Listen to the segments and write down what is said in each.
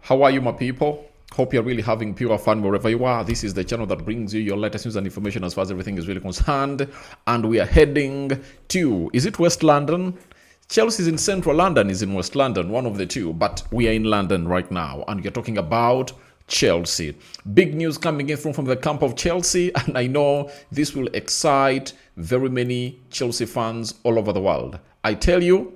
How are you, my people? Hope you're really having pure fun wherever you are. This is the channel that brings you your latest news and information as far as everything is really concerned. And we are heading to, is it West London? Chelsea is in Central London, is in West London, one of the two. But we are in London right now, and you're talking about Chelsea. Big news coming in from the camp of Chelsea, and I know this will excite very many Chelsea fans all over the world. I tell you,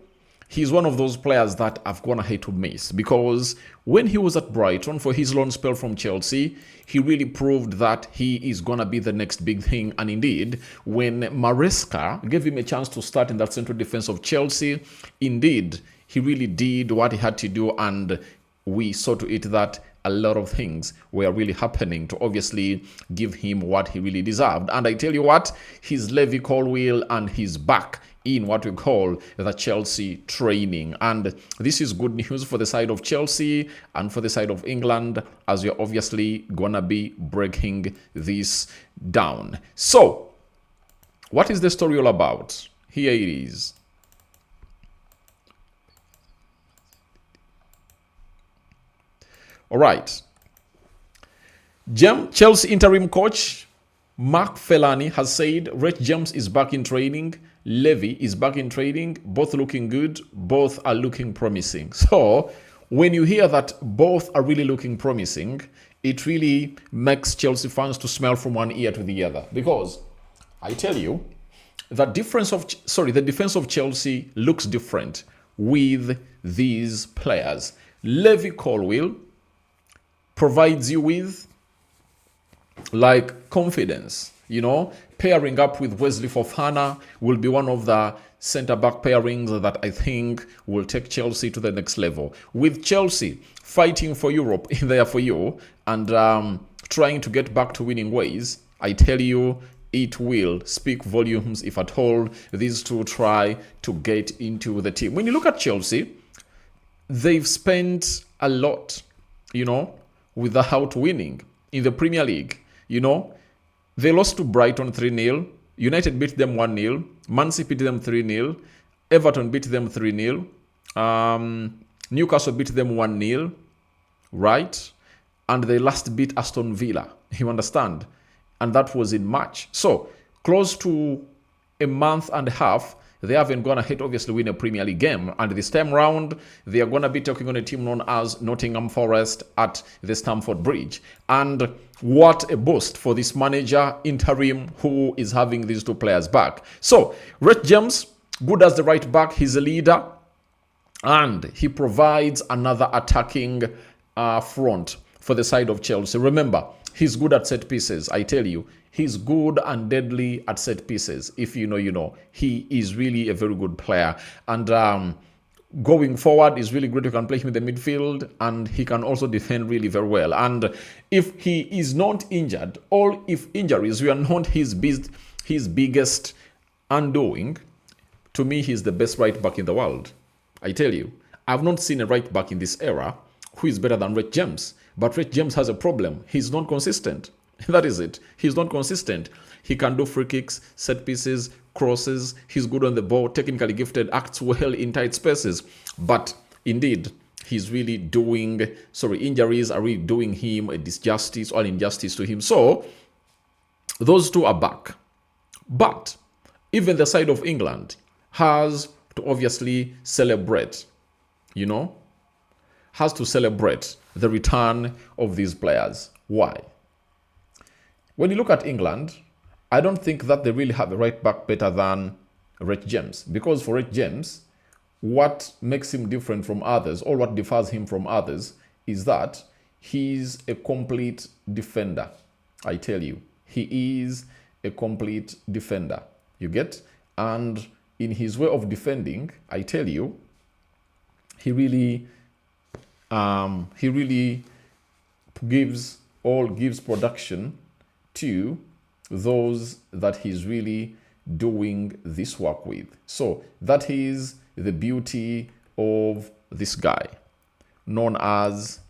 he's one of those players that I've gonna hate to miss, because when he was at Brighton for his loan spell from Chelsea, he really proved that he is gonna be the next big thing. And indeed, when Maresca gave him a chance to start in that central defense of Chelsea, indeed, he really did what he had to do, and we saw to it that a lot of things were really happening to obviously give him what he really deserved. And I tell you what, he's Levi Colwill, and he's back in what we call the Chelsea training. And this is good news for the side of Chelsea and for the side of England, as we're obviously gonna be breaking this down. So, what is the story all about? Here it is. All right. Chelsea interim coach Mark Fellaini has said Reece James is back in training. Levi is back in training. Both looking good. Both are looking promising. So when you hear that both are really looking promising, it really makes Chelsea fans to smell from one ear to the other. Because I tell you, the defense of Chelsea looks different with these players. Levi Colwill provides you with like confidence, pairing up with Wesley Fofana will be one of the centre-back pairings that I think will take Chelsea to the next level. With Chelsea fighting for Europe in there for you and trying to get back to winning ways, I tell you, it will speak volumes if at all these two try to get into the team. When you look at Chelsea, they've spent a lot, without winning in the Premier League. They lost to Brighton 3-0. United beat them 1-0. Man City beat them 3-0. Everton beat them 3-0. Newcastle beat them 1-0. Right? And they last beat Aston Villa. You understand? And that was in March. So, close to a month and a half, they haven't gone ahead, obviously, win a Premier League game. And this time round, they are going to be taking on a team known as Nottingham Forest at the Stamford Bridge. And what a boost for this manager, interim, who is having these two players back. So, Reece James, good as the right back. He's a leader. And he provides another attacking front for the side of Chelsea. Remember, he's good at set pieces, I tell you. He's good and deadly at set pieces. If you know, you know. He is really a very good player. And going forward is really great. You can play him in the midfield, and he can also defend really very well. And if he is not injured, or if injuries were not his biggest undoing, to me, he's the best right back in the world. I tell you, I've not seen a right back in this era who is better than Reece James. But Reece James has a problem. He's not consistent. That is it. He's not consistent. He can do free kicks, set pieces, crosses. He's good on the ball, technically gifted, acts well in tight spaces. But indeed, he's really injuries are really doing him a disjustice or injustice to him. So, those two are back. But even the side of England has to obviously celebrate, has to celebrate the return of these players. Why? When you look at England, I don't think that they really have a right back better than Reece James. Because for Reece James, what makes him different from others, or what differs him from others, is that he's a complete defender. I tell you, he is a complete defender. You get? And in his way of defending, I tell you, he really gives production to those that he's really doing this work with. So that is the beauty of this guy, known as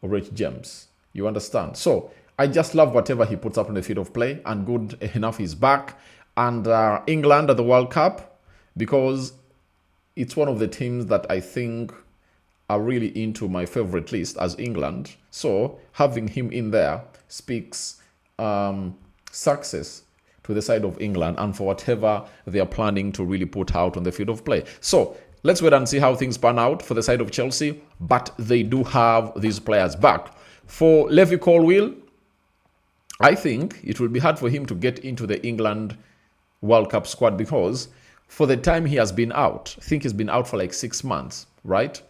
Reece James. You understand? So I just love whatever he puts up on the field of play, and good enough he's back. And England at the World Cup, because it's one of the teams that I think are really into my favorite list as England. So having him in there speaks success to the side of England and for whatever they are planning to really put out on the field of play. So let's wait and see how things pan out for the side of Chelsea, but they do have these players back. For Levi Colwill, I think it will be hard for him to get into the England World Cup squad because for the time he has been out, I think he's been out for like 6 months, right?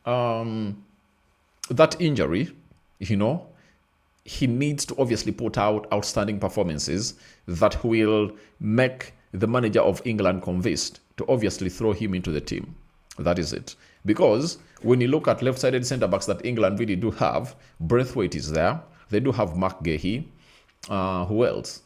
That injury, he needs to obviously put out outstanding performances that will make the manager of England convinced to obviously throw him into the team. That is it. Because when you look at left-sided centre-backs that England really do have, Braithwaite is there. They do have Mark Gahey. Who else?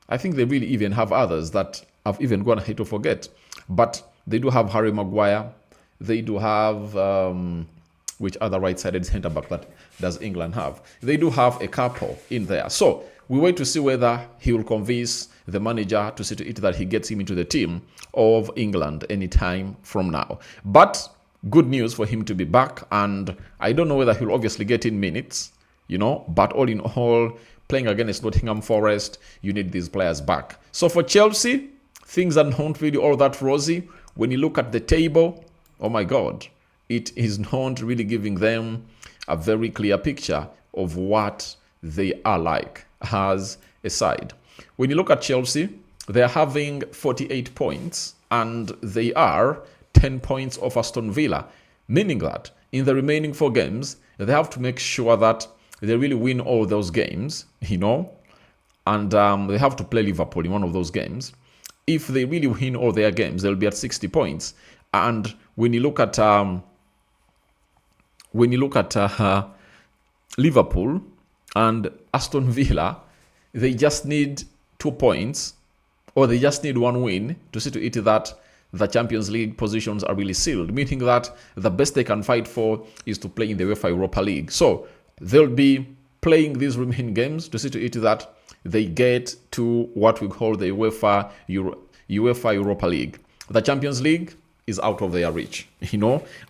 I think they really even have others that I've even gone ahead to forget. But they do have Harry Maguire. They do have... which other right-sided centre-back that does England have? They do have a couple in there. So we wait to see whether he will convince the manager to see to it that he gets him into the team of England anytime from now. But good news for him to be back. And I don't know whether he'll obviously get in minutes, but all in all, playing against Nottingham Forest, you need these players back. So for Chelsea, things are not really all that rosy. When you look at the table, oh my God, it is not really giving them a very clear picture of what they are like as a side. When you look at Chelsea, they're having 48 points and they are 10 points off Aston Villa, meaning that in the remaining 4 games, they have to make sure that they really win all those games, and they have to play Liverpool in one of those games. If they really win all their games, they'll be at 60 points. And when you look at Liverpool and Aston Villa, they just need 2 points, or they just need 1 win to see to it that the Champions League positions are really sealed, meaning that the best they can fight for is to play in the UEFA Europa League. So they'll be playing these remaining games to see to it that they get to what we call the UEFA Europa League. The Champions League is out of their reach.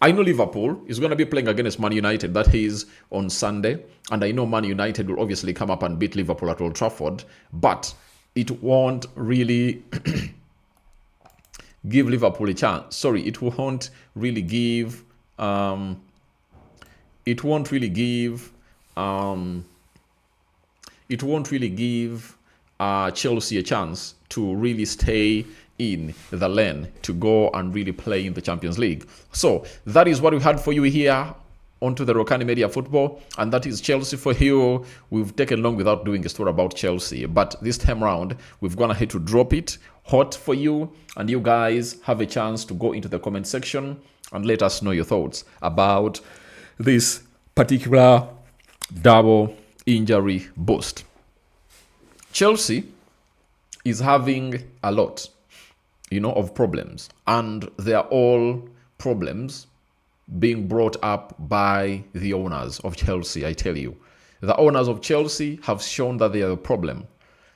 I know Liverpool is going to be playing against Man United. That is on Sunday. And I know Man United will obviously come up and beat Liverpool at Old Trafford. But it won't really give Liverpool a chance. Sorry, it won't really give Chelsea a chance to really stay in the lane to go and really play in the Champions League. So that is what we had for you here onto the Rokani Media Football, and that is Chelsea for you. We've taken long without doing a story about Chelsea, but this time around we've gone ahead to drop it hot for you, and you guys have a chance to go into the comment section and let us know your thoughts about this particular double injury boost. Chelsea is having a lot of problems, and they are all problems being brought up by the owners of Chelsea. I tell you, the owners of Chelsea have shown that they are a problem.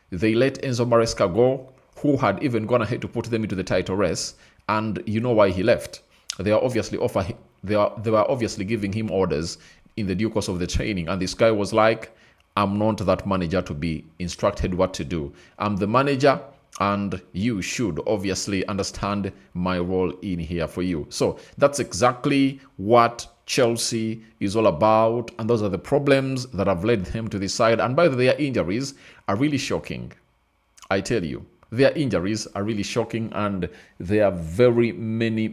They let Enzo Maresca go, who had even gone ahead to put them into the title race, and you know why he left. They were obviously giving him orders in the due course of the training, and this guy was like, I'm not that manager to be instructed what to do. I'm the manager, and you should obviously understand my role in here for you. So that's exactly what Chelsea is all about, and those are the problems that have led them to this side. And by the way, their injuries are really shocking. I tell you, their injuries are really shocking, and there are very many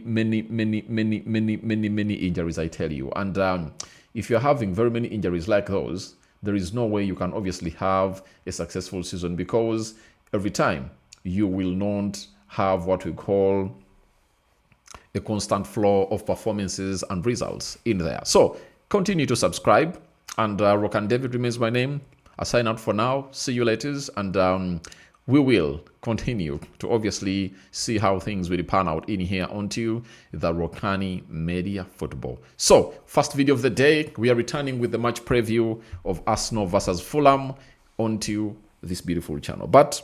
injuries, I tell you. And if you're having very many injuries like those, there is no way you can obviously have a successful season, because every time you will not have what we call a constant flow of performances and results in there. So continue to subscribe, and Rokani David remains my name. I sign out for now. See you later, and we will continue to obviously see how things will pan out in here onto the Rokani Media Football. So first video of the day, we are returning with the match preview of Arsenal versus Fulham onto this beautiful channel. But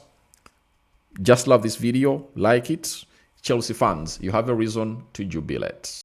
Just love this video, like it. Chelsea fans, you have a reason to jubilate.